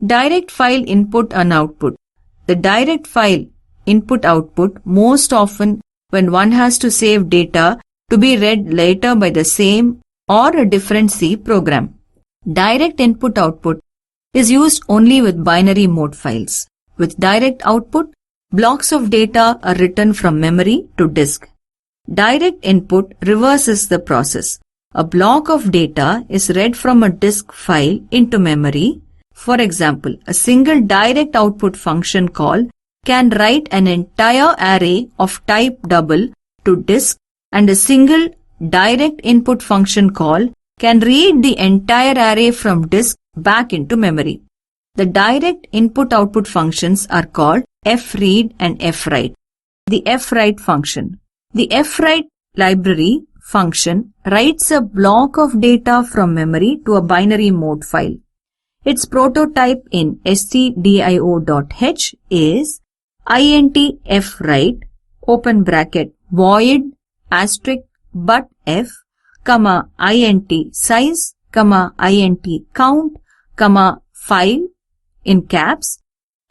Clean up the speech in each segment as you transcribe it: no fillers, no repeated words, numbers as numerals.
Direct file input and output. The direct file input-output most often when one has to save data to be read later by the same or a different C program. Direct input-output is used only with binary mode files. With direct output, blocks of data are written from memory to disk. Direct input reverses the process. A block of data is read from a disk file into memory. For example, a single direct output function call can write an entire array of type double to disk, and a single direct input function call can read the entire array from disk back into memory. The direct input-output functions are called fread and fwrite. The fwrite function. The fwrite library function writes a block of data from memory to a binary mode file. Its prototype in stdio.h is intfwrite open bracket void asterisk but f comma int size comma int count comma file in caps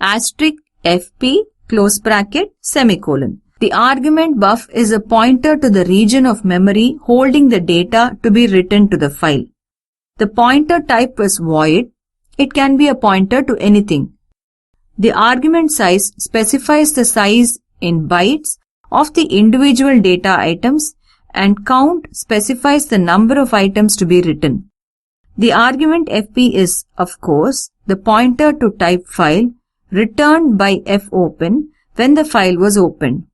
asterisk fp close bracket semicolon. The argument buff is a pointer to the region of memory holding the data to be written to the file. The pointer type is void. It can be a pointer to anything. The argument size specifies the size in bytes of the individual data items, and count specifies the number of items to be written. The argument fp is, of course, the pointer to type file returned by fopen when the file was opened.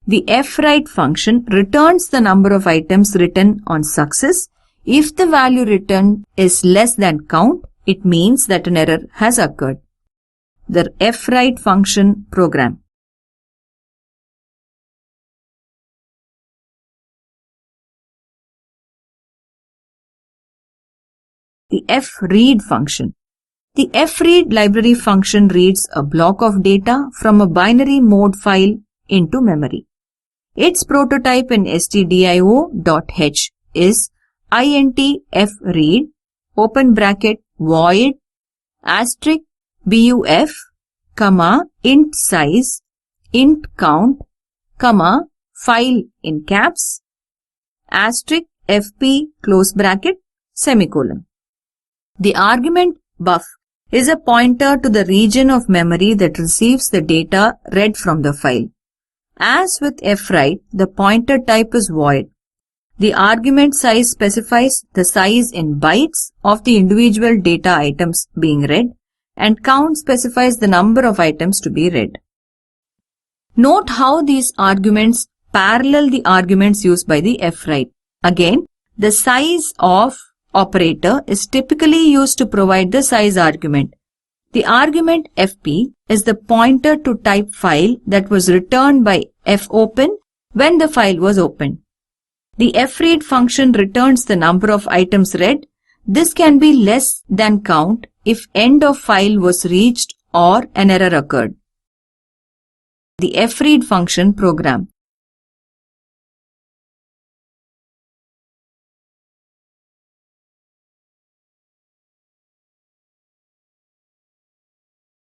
The fwrite function returns the number of items written on success. If the value returned is less than count, it means that an error has occurred. The fwrite function program. The fread function. The fread library function reads a block of data from a binary mode file into memory. Its prototype in stdio.h is intfread open bracket void asterisk buf comma int size int count comma file in caps asterisk fp close bracket semicolon. The argument buff is a pointer to the region of memory that receives the data read from the file. As with fwrite, the pointer type is void. The argument size specifies the size in bytes of the individual data items being read, and count specifies the number of items to be read. Note how these arguments parallel the arguments used by the fwrite. Again, the size of operator is typically used to provide the size argument. The argument fp is the pointer to type file that was returned by fopen when the file was opened. The fread function returns the number of items read. This can be less than count if end of file was reached or an error occurred. The fread function program.